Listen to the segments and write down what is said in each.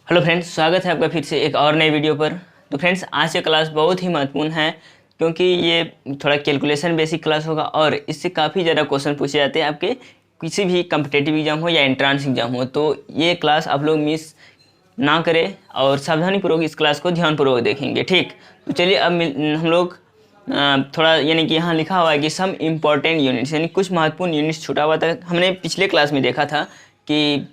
Hello friends, स्वागत है आपका फिर से एक और नए वीडियो पर। तो फ्रेंड्स, आज की क्लास बहुत ही महत्वपूर्ण है क्योंकि ये थोड़ा कैलकुलेशन बेसिक क्लास होगा और इससे काफ़ी ज़्यादा क्वेश्चन पूछे जाते हैं आपके किसी भी कम्पिटेटिव एग्जाम हो या एंट्रांस एग्जाम हो। तो ये क्लास आप लोग मिस ना करें और सावधानीपूर्वक इस क्लास को ध्यानपूर्वक देखेंगे। ठीक, तो चलिए अब हम लोग थोड़ा यानी कि यहाँ लिखा हुआ है कि सम इम्पॉर्टेंट यूनिट्स, यानी कुछ महत्वपूर्ण यूनिट्स छूटा हुआ था। हमने पिछले क्लास में देखा था कि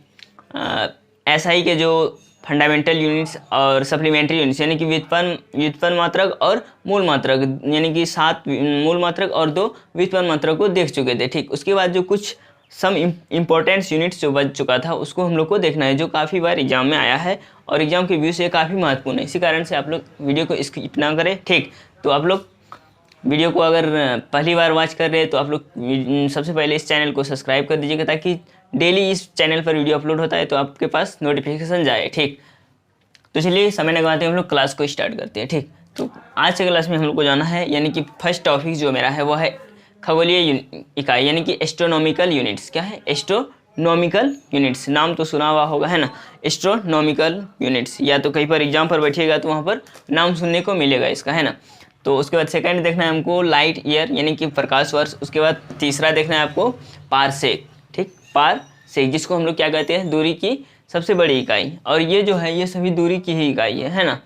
एसआई के जो फंडामेंटल यूनिट्स और सप्लीमेंट्री यूनिट्स यानी कि व्युत्पन्न मात्रक और मूल मात्रक, यानी कि 7 मूल मात्रक और 2 व्युत्पन्न मात्रक को देख चुके थे। ठीक, उसके बाद जो कुछ सम इम्पोर्टेंट्स यूनिट्स जो बच चुका था उसको हम लोग को देखना है, जो काफ़ी बार एग्जाम में आया है और एग्जाम के व्यू से काफ़ी महत्वपूर्ण है। इसी कारण से आप लोग वीडियो को स्किप ना करें। ठीक, तो आप लोग वीडियो को अगर पहली बार वॉच कर रहे हैं तो आप लोग सबसे पहले इस चैनल को सब्सक्राइब कर दीजिएगा ताकि डेली इस चैनल पर वीडियो अपलोड होता है तो आपके पास नोटिफिकेशन जाए। ठीक, तो चलिए समय न गवाते हम लोग क्लास को स्टार्ट करते हैं। ठीक, तो आज के क्लास में हम लोग को जाना है, यानी कि फर्स्ट टॉपिक जो मेरा है वो है खगोलीय इकाई, यानी कि एस्ट्रोनॉमिकल यूनिट्स। क्या है? एस्ट्रोनॉमिकल यूनिट्स, नाम तो सुना हुआ होगा, है ना, एस्ट्रोनॉमिकल यूनिट्स। या तो कहीं पर एग्जाम पर बैठिएगा तो वहाँ पर नाम सुनने को मिलेगा इसका, है ना। तो उसके बाद सेकंड देखना है हमको लाइट ईयर, यानी कि प्रकाश वर्ष। उसके बाद तीसरा देखना है आपको पारसेक। ठीक, पारसेक, जिसको हम लोग क्या कहते हैं, दूरी की सबसे बड़ी इकाई। और ये जो है ये सभी दूरी की ही इकाई है ना।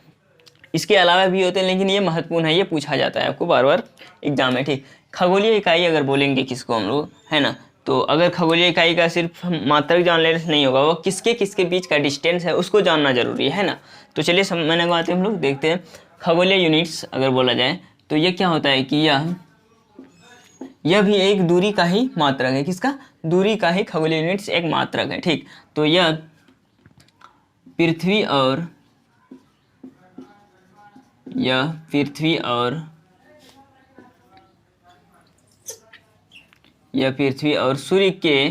इसके अलावा भी होते हैं लेकिन ये महत्वपूर्ण है, ये पूछा जाता है आपको बार बार एग्जाम में। ठीक, खगोलीय इकाई अगर बोलेंगे किसको हम लोग, है ना, तो अगर खगोलीय इकाई का सिर्फ मात्रक जान लेने से नहीं होगा, वो किसके किसके बीच का डिस्टेंस है उसको जानना जरूरी है ना। तो चलिए मैंने बात हम लोग देखते हैं। खगोलीय यूनिट्स अगर बोला जाए तो ये क्या होता है कि यह भी एक दूरी का ही मात्रक है। किसका? दूरी का ही खगोलीय यूनिट्स एक मात्रक है। ठीक, तो यह पृथ्वी और सूर्य के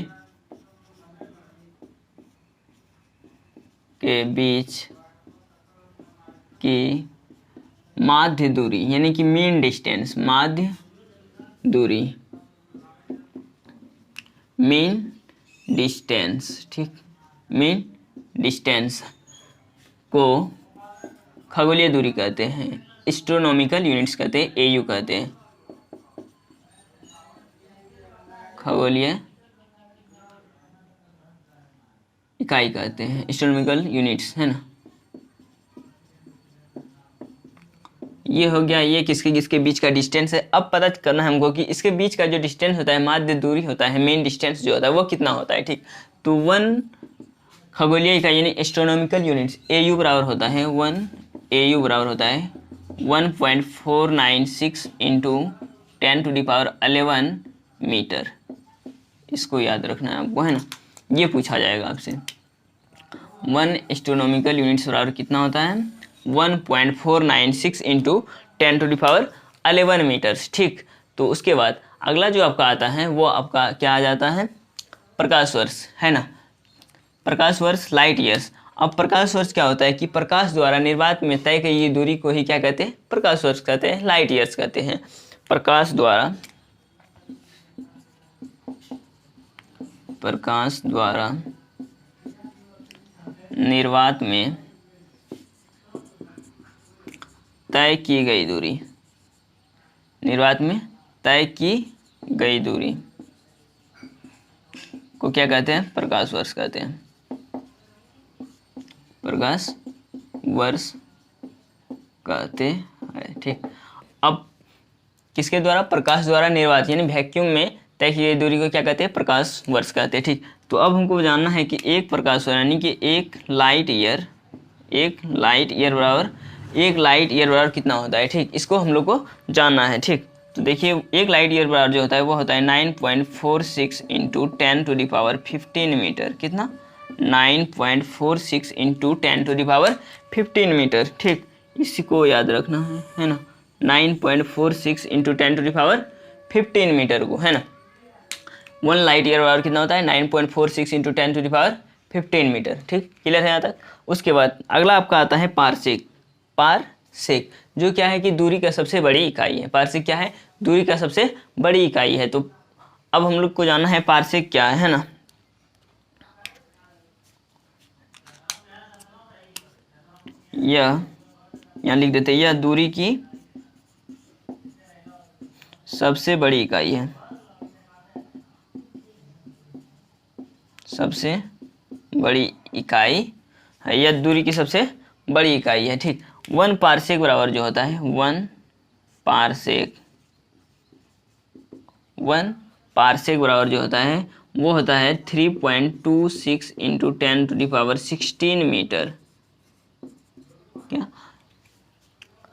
बीच की माध्य दूरी, यानी कि मीन डिस्टेंस, माध्य दूरी, मीन डिस्टेंस। ठीक, मीन डिस्टेंस को खगोलीय दूरी कहते हैं, एस्ट्रोनॉमिकल यूनिट्स कहते हैं, एयू कहते हैं, खगोलीय इकाई कहते हैं, एस्ट्रोनॉमिकल यूनिट्स, है ना। ये हो गया, ये किसके किसके बीच का डिस्टेंस है। अब पता करना है हमको कि इसके बीच का जो डिस्टेंस होता है, माध्य दूरी होता है, मेन डिस्टेंस जो होता है वो कितना होता है। ठीक, तो 1 खगोलीय इकाई यानी एस्ट्रोनॉमिकल यूनिट्स एयू बराबर होता है 1.496 इंटू 10⁻11 मीटर। इसको याद रखना है आपको, है ना, ये पूछा जाएगा आपसे। 1 एस्ट्रोनॉमिकल यूनिट्स बराबर कितना होता है? 1.496 इंटू 10⁻11 मीटर्स। ठीक, तो उसके बाद अगला जो आपका आता है वो आपका क्या आ जाता है? प्रकाश वर्ष, है ना, प्रकाश वर्ष, लाइट ईयर्स। अब प्रकाश वर्ष क्या होता है कि प्रकाश द्वारा निर्वात में तय की दूरी को ही क्या कहते हैं? प्रकाश वर्ष कहते हैं, लाइट ईयर्स कहते हैं। प्रकाश द्वारा निर्वात में तय की गई दूरी, निर्वात में तय की गई दूरी को क्या कहते हैं? प्रकाश वर्ष कहते हैं, प्रकाश वर्ष कहते हैं। ठीक, अब किसके द्वारा? प्रकाश द्वारा निर्वात यानी वैक्यूम में तय की गई दूरी को क्या कहते हैं? प्रकाश वर्ष कहते हैं। ठीक, तो अब हमको जानना है कि एक प्रकाश वर्ष यानी कि एक लाइट ईयर बराबर कितना होता है। ठीक, इसको हम लोग को जानना है। ठीक, तो देखिए एक लाइट ईयर बराबर जो होता है वो होता है 9.46 इंटू 10⁻15 मीटर। कितना? 9.46 इंटू 10⁻15 मीटर। ठीक, इसी को याद रखना है ना, 9.46 इंटू 10⁻15 मीटर को, है ना। 1 लाइट ईयर बराबर कितना होता है? 9.46 इंटू 10⁻15 मीटर। ठीक, क्लियर है यहाँ तक। उसके बाद अगला आपका आता है पारसेक। पारसेक जो क्या है कि दूरी का सबसे बड़ी इकाई है। पारसेक क्या है? दूरी का सबसे बड़ी इकाई है। तो अब हम लोग को जानना है पारसेक क्या है ना। यह यहाँ लिख देते हैं, यह दूरी की सबसे बड़ी इकाई है, सबसे बड़ी इकाई है, यह दूरी की सबसे बड़ी इकाई है। ठीक, 1 पारसेक बराबर जो होता है 1 पारसेक, 1 पारसेक बराबर जो होता है वो होता है 3.26 इंटू 10⁻16 मीटर। क्या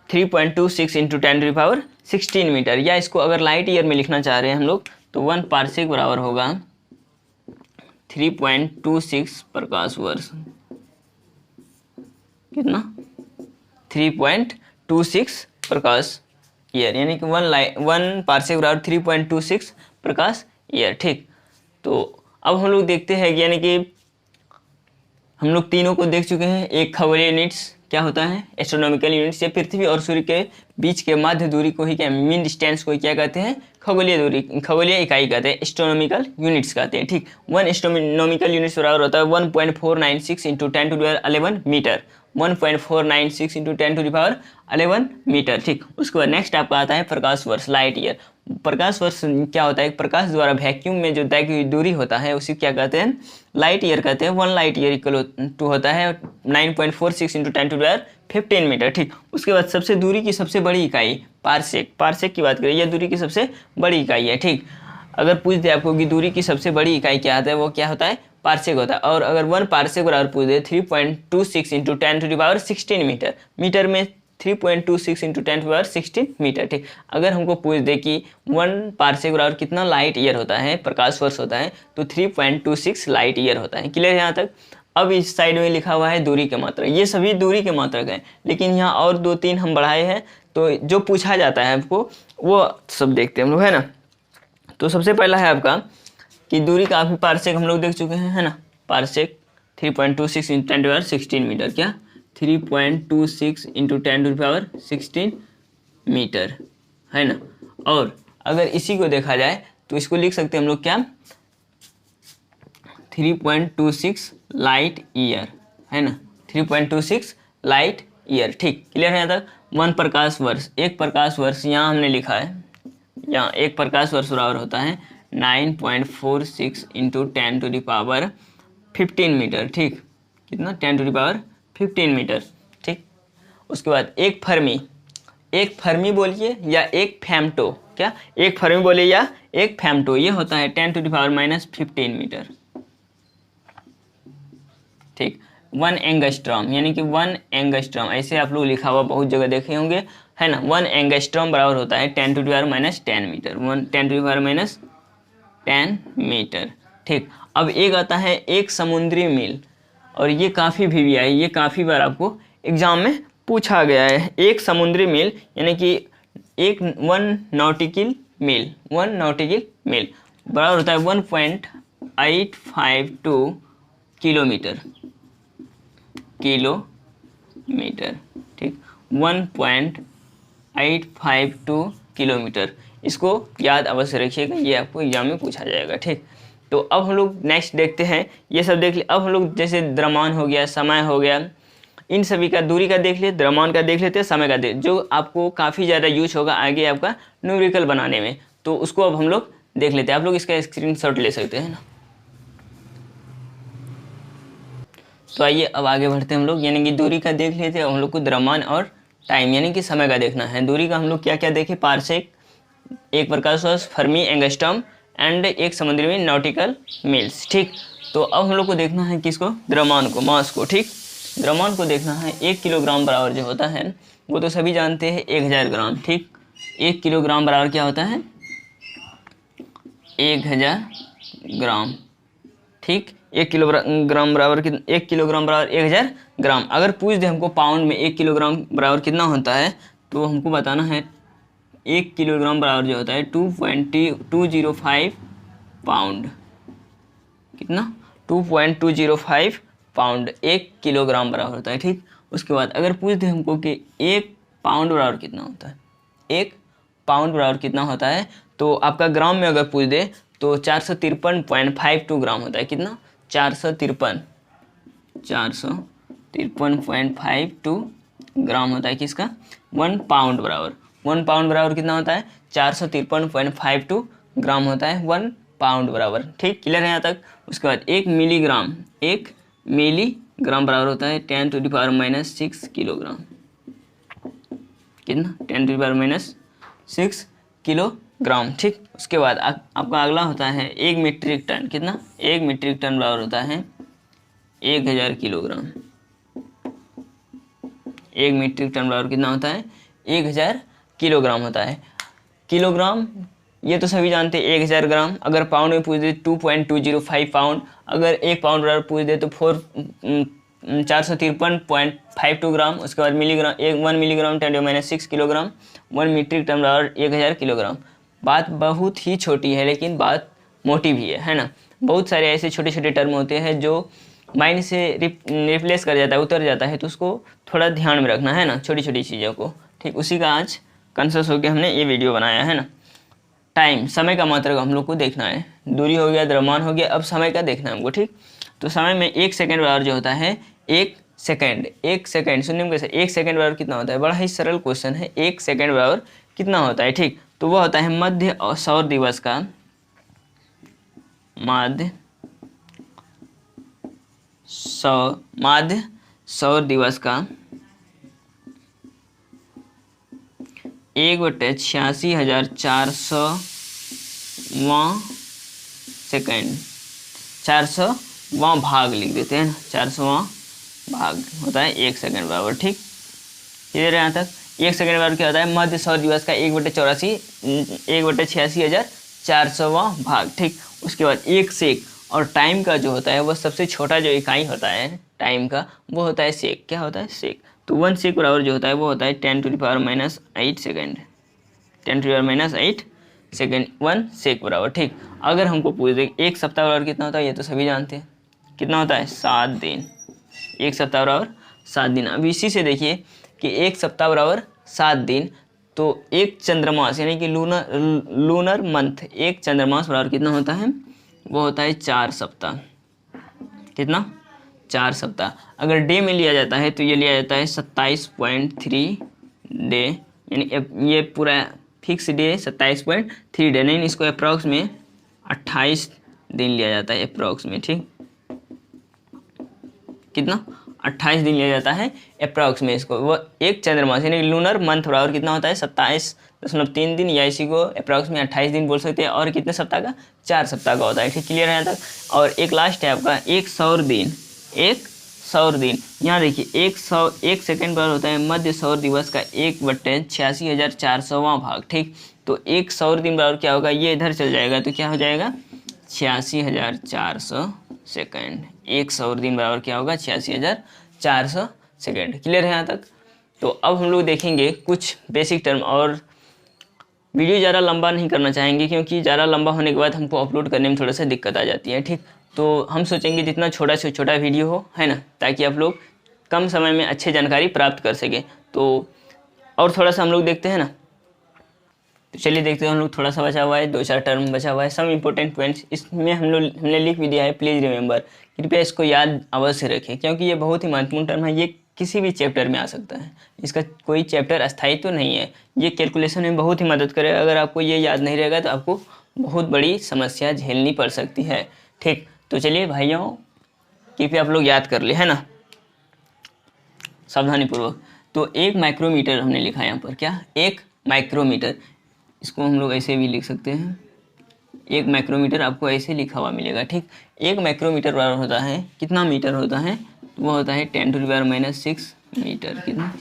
3.26 इंटू 10⁻16 मीटर, या इसको अगर लाइट ईयर में लिखना चाह रहे हैं हम लोग तो 1 पारसेक बराबर होगा 3.26 प्रकाश वर्ष। कितना 3.26 प्रकाश ईयर, यानी कि 1 पारसेक बराबर 3.26 प्रकाश ईयर। ठीक, तो अब हम लोग देखते हैं यानी कि हम लोग तीनों को देख चुके हैं। एक खगोलीय यूनिट्स क्या होता है, एस्ट्रोनॉमिकल यूनिट्स, ये पृथ्वी और सूर्य के बीच के माध्य दूरी को ही क्या मीन डिस्टेंस को क्या कहते हैं, खगोलीय दूरी, खगोलीय इकाई कहते हैं, एस्ट्रोनॉमिकल यूनिट्स कहते हैं। ठीक, 1 एस्ट्रोनॉमिकल यूनिट्स बराबर होता है 1.496 इंटू 10⁻11 मीटर, 1.496 इंटू 10⁻11 मीटर। ठीक, उसके बाद नेक्स्ट आपका आता है प्रकाश वर्ष, लाइट ईयर। प्रकाश वर्ष क्या होता है, प्रकाश द्वारा वैक्यूम में जो तय की दूरी होता है उसी क्या कहते हैं, लाइट ईयर कहते हैं। 1 लाइट ईयर इक्वल टू होता है 9.46 इंटू 10⁻15 मीटर। ठीक, उसके बाद सबसे दूरी की सबसे बड़ी इकाई पारसेक, पारसेक की बात करें, यह दूरी की सबसे बड़ी इकाई है। ठीक, अगर पूछ दे आपको कि दूरी की सबसे बड़ी इकाई क्या होता है, वो क्या होता है, पारसेक होता है। और अगर 1 पारसेक बराबर पूछ दे 3.26 इंटू 10⁻16 मीटर, मीटर में 3.26 इंटू 10⁻16 मीटर। ठीक, अगर हमको पूछ दे कि 1 पारसेक बराबर कितना लाइट ईयर होता है, प्रकाश वर्ष होता है, तो 3.26 लाइट ईयर होता है। क्लियर है यहाँ तक। अब इस साइड में लिखा हुआ है दूरी के मात्रक, ये सभी दूरी के मात्रक हैं, लेकिन यहाँ और 2-3 हम बढ़ाए हैं, तो जो पूछा जाता है आपको वो सब देखते हैं हम लोग, है ना। तो सबसे पहला है आपका कि दूरी का काफ़ी पारसेक हम लोग देख चुके हैं, है ना। पारसेक 3.26 इंटू 10⁻16 मीटर, क्या 3.26 इंटू 10⁻16 मीटर, है ना। और अगर इसी को देखा जाए तो इसको लिख सकते हैं हम लोग क्या 3.26 लाइट ईयर, है ना, 3.26 लाइट ईयर। ठीक, क्लियर है यहाँ तक। 1 प्रकाश वर्ष, एक प्रकाश वर्ष यहाँ हमने लिखा है, यहाँ एक प्रकाश वर्ष बराबर होता है 9.46 इंटू 10⁻15 मीटर। ठीक, कितना 10⁻15 मीटर। ठीक, उसके बाद एक फर्मी, एक फर्मी बोलिए या एक फैम्टो, क्या एक फर्मी बोलिए या एक फैम्टो, ये होता है 10⁻−15 मीटर। ठीक, 1 एंगस्ट्रॉम, यानी कि 1 एंगस्ट्रॉम, ऐसे आप लोग लिखा हुआ बहुत जगह देखे होंगे, है ना। 1 एंगस्ट्रॉम बराबर होता है 10⁻−10 मीटर, 10⁻10 मीटर। ठीक, अब एक आता है एक समुद्री मील, और ये काफ़ी भी है, ये काफ़ी बार आपको एग्जाम में पूछा गया है। एक समुद्री मील यानी कि 1 नॉटिकल मील, 1 नॉटिकल मील बराबर होता है 1.852 किलोमीटर, किलोमीटर। ठीक, 1.852 किलोमीटर, इसको याद अवश्य रखिएगा, ये आपको एग्जाम में पूछा जाएगा। ठीक, तो अब हम लोग नेक्स्ट देखते हैं, ये सब देख लिए। अब हम लोग जैसे द्रव्यमान हो गया, समय हो गया, इन सभी का दूरी का देख लिए, द्रव्यमान का देख लेते हैं, समय का देख, जो आपको काफ़ी ज़्यादा यूज होगा आगे आपका न्यूमेरिकल बनाने में, तो उसको अब हम लोग देख लेते हैं। आप लोग इसका स्क्रीनशॉट ले सकते हैं ना। तो आइए अब आगे बढ़ते हैं हम लोग, यानी कि दूरी का देख लेते हैं, हम लोग को द्रव्यमान और टाइम यानी कि समय का देखना है। दूरी का हम लोग क्या क्या देखे, पारसेक, एक प्रकाश वर्ष, फर्मी, एंगस्ट्रॉम एंड एक समुद्री में नॉटिकल मील्स। ठीक, तो अब हम लोग को देखना है किसको, द्रव्यमान को, मास को। ठीक, द्रव्यमान को देखना है। 1 किलोग्राम बराबर जो होता है वो तो सभी जानते हैं 1000 ग्राम। ठीक, 1 किलोग्राम बराबर क्या होता है, 1000 ग्राम। ठीक, 1 किलोग्राम बराबर 1 किलोग्राम बराबर 1000 ग्राम। अगर पूछ दे हमको पाउंड में 1 किलोग्राम बराबर कितना होता है, तो हमको बताना है 1 किलोग्राम बराबर जो होता है 2.205 पाउंड। कितना, 2.205 पाउंड 1 किलोग्राम बराबर होता है। ठीक, उसके बाद अगर पूछ दे हमको कि 1 पाउंड बराबर कितना होता है, 1 पाउंड बराबर कितना होता है, तो आपका ग्राम में अगर पूछ दे तो 453.52 ग्राम होता है। कितना, 453 53.52 ग्राम होता है किसका, 1 पाउंड बराबर। 1 पाउंड बराबर कितना होता है, 453.52 ग्राम होता है 1 पाउंड बराबर। ठीक, क्लियर है यहाँ तक। उसके बाद 1 मिलीग्राम बराबर होता है 10⁻⁻6 किलोग्राम। कितना, 10⁻⁻6 किलोग्राम। ठीक, उसके बाद आपका अगला होता है 1 मीट्रिक टन। कितना, 1 मीट्रिक टन बराबर होता है 1000 किलोग्राम। 1 मीट्रिक टन बराबर कितना होता है, 1000 किलोग्राम होता है। किलोग्राम ये तो सभी जानते हैं 1000 ग्राम। अगर पाउंड में पूछ दे 2.205 पाउंड। अगर 1 पाउंड बराबर पूछ दे तो 453.52 ग्राम। उसके बाद milligram, 1 milligram 10⁻⁻6 kilogram. 1 metric ton बराबर 1000 किलोग्राम। बात बहुत ही छोटी है लेकिन बात मोटी भी है ना। बहुत सारे ऐसे छोटे छोटे टर्म होते हैं जो माइंड से रिप्लेस कर जाता है, उतर जाता है, तो उसको थोड़ा ध्यान में रखना है ना, छोटी छोटी चीज़ों को। ठीक, उसी का आज कंसस होकर हमने ये वीडियो बनाया है ना। टाइम, समय का मात्रक हम लोग को देखना है। दूरी हो गया, द्रव्यमान हो गया, अब समय का देखना है हमको। ठीक, तो समय में 1 सेकेंड बराबर जो होता है 1 सेकेंड। 1 सेकेंड सुनने में कैसे, 1 सेकेंड बराबर कितना होता है, बड़ा ही सरल क्वेश्चन है। 1 सेकेंड बराबर कितना होता है। ठीक, तो वह होता है मध्य सौर दिवस का, मध्य सौर दिवस का 1/86,400वां सेकेंड, 400वां भाग लिख देते हैं ना, 400वां भाग होता है 1 सेकेंड बराबर। ठीक, क्लियर है यहाँ तक। 1 सेकेंड बराबर क्या होता है, मध्य सौर दिवस का 1/86,400वां भाग। ठीक, उसके बाद 1 सेक, और टाइम का जो होता है वह सबसे छोटा जो इकाई होता है टाइम का, वो होता है सेक। क्या होता है, सेक। तो 1 सेक बराबर जो होता है वो होता है 10⁻⁻8 सेकेंड। 10⁻⁸ सेकेंड 1 सेक बराबर। ठीक, अगर हमको पूछ दे 1 सप्ताह बराबर कितना होता है, ये तो सभी जानते हैं कितना होता है, 7 दिन। 1 सप्ताह बराबर 7 दिन। अब इसी से देखिए कि 1 सप्ताह बराबर 7 दिन, तो एक चंद्रमास यानी कि लूनर मंथ, एक चंद्रमास बराबर कितना होता है, वो होता है 4 सप्ताह। कितना, 4 सप्ताह। अगर डे में लिया जाता है तो ये लिया जाता है 27.3 डे, यानी ये पूरा फिक्स डे 27.3 डे, नहीं इसको अप्रॉक्स में 28 दिन लिया जाता है अप्रॉक्स में। ठीक, कितना, 28 दिन लिया जाता है अप्रॉक्स में इसको। वो एक चंद्रमास यानी लूनर मंथ बराबर कितना होता है 27.3 दिन, या इसी को अप्रॉक्स में 28 दिन बोल सकते हैं। और कितने सप्ताह का, 4 सप्ताह का होता है। ठीक, क्लियर है यहाँ तक। और एक लास्ट है आपका 1 सौर दिन। 1 सौर दिन, यहाँ देखिए 1 सेकेंड बराबर होता है मध्य सौर दिवस का 1/86,400वां भाग। ठीक, तो 1 सौर दिन बराबर क्या होगा, ये इधर चल जाएगा तो क्या हो जाएगा 86,400 सेकेंड। 1 सौर दिन बराबर क्या होगा, 86,400 सेकेंड। क्लियर है यहाँ तक। तो अब हम लोग देखेंगे कुछ बेसिक टर्म, और वीडियो ज़्यादा लंबा नहीं करना चाहेंगे क्योंकि ज़्यादा लंबा होने के बाद हमको अपलोड करने में थोड़ा सा दिक्कत आ जाती है। ठीक, तो हम सोचेंगे जितना छोटा से छोटा वीडियो हो, है ना, ताकि आप लोग कम समय में अच्छी जानकारी प्राप्त कर सकें। तो और थोड़ा सा हम लोग देखते हैं ना, तो चलिए देखते हैं। हम लोग थोड़ा सा बचा हुआ है, 2-4 टर्म बचा हुआ है, सम इम्पोर्टेंट पॉइंट्स इसमें हमने लिख भी दिया है, प्लीज़ रिमेंबर। कृपया इसको याद अवश्य रखें क्योंकि ये बहुत ही महत्वपूर्ण टर्म है। ये किसी भी चैप्टर में आ सकता है, इसका कोई चैप्टर अस्थायी तो नहीं है। ये कैलकुलेशन में बहुत ही मदद करेगा। अगर आपको ये याद नहीं रहेगा तो आपको बहुत बड़ी समस्या झेलनी पड़ सकती है। ठीक, तो चलिए भाइयों, कृपया आप लोग याद कर ले, है ना, सावधानीपूर्वक। तो 1 माइक्रोमीटर हमने लिखा है यहाँ पर, क्या, 1 माइक्रोमीटर। इसको हम लोग ऐसे भी लिख सकते हैं, 1 माइक्रोमीटर आपको ऐसे लिखा हुआ मिलेगा। ठीक, 1 माइक्रोमीटर बराबर होता है कितना मीटर होता है, तो वो होता है 10⁻⁻6 मीटर। कितना,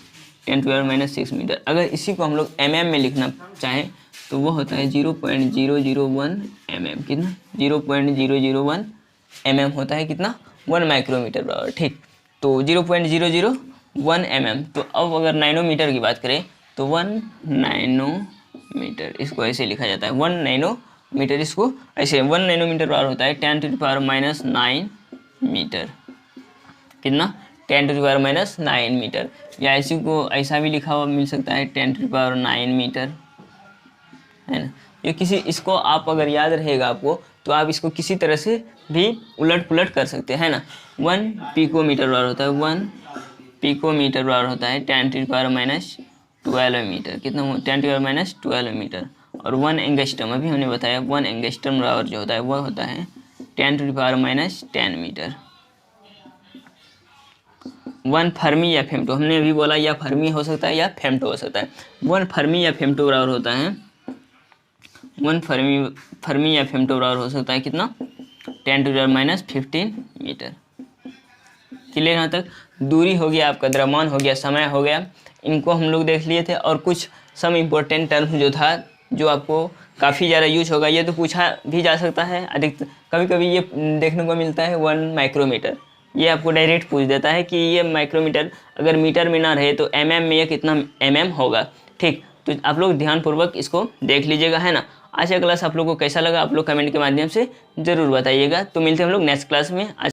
10⁻⁻6 मीटर। अगर इसी को हम लोग mm में लिखना चाहें तो वो होता है 0.001 mm। कितना, 0.001 mm होता है कितना, 1 माइक्रोमीटर बराबर। ठीक, तो 0.001 mm। तो अब अगर नैनोमीटर की बात करें तो 1 नैनोमीटर, इसको ऐसे लिखा जाता है 1 नैनोमीटर। इसको ऐसे 1 नैनोमीटर बराबर होता है 10⁻⁹ मीटर। कितना, 10⁻⁹ मीटर। या इसी को ऐसा भी लिखा हुआ मिल सकता है 10⁹ मीटर, है ना। ये किसी, इसको आप अगर याद रहेगा आपको तो आप इसको किसी तरह से भी उलट पुलट कर सकते हैं ना। 1 पिकोमीटर बराबर होता है 1 पिकोमीटर बराबर होता है 10⁻12 मीटर। कितना 10⁻12 मीटर। और 1 एंगस्ट्रम अभी हमने बताया 1 एंगस्ट्रम बराबर जो होता है वह होता है 10⁻10 मीटर। 1 फर्मी या फेम्टो हमने अभी बोला या फर्मी हो सकता है या फेम्टो हो सकता है। 1 फर्मी या फेम्टो बराबर होता है 1 फर्मी या फेम्टो बराबर हो सकता है कितना 10⁻15 मीटर। क्लियर यहाँ तक। दूरी हो गया, आपका द्रव्यमान हो गया, समय हो गया, इनको हम लोग देख लिए थे। और कुछ सम इम्पोर्टेंट टर्म जो था जो आपको काफ़ी ज़्यादा यूज होगा, ये तो पूछा भी जा सकता है अधिक कभी कभी ये देखने को मिलता है 1 माइक्रोमीटर। ये आपको डायरेक्ट पूछ देता है कि ये माइक्रोमीटर अगर मीटर में ना रहे तो mm में ये कितना mm होगा। ठीक, तो आप लोग ध्यानपूर्वक इसको देख लीजिएगा, है ना। आज का क्लास आप लोग को कैसा लगा आप लोग कमेंट के माध्यम से ज़रूर बताइएगा। तो मिलते हैं हम लोग नेक्स्ट क्लास में। आज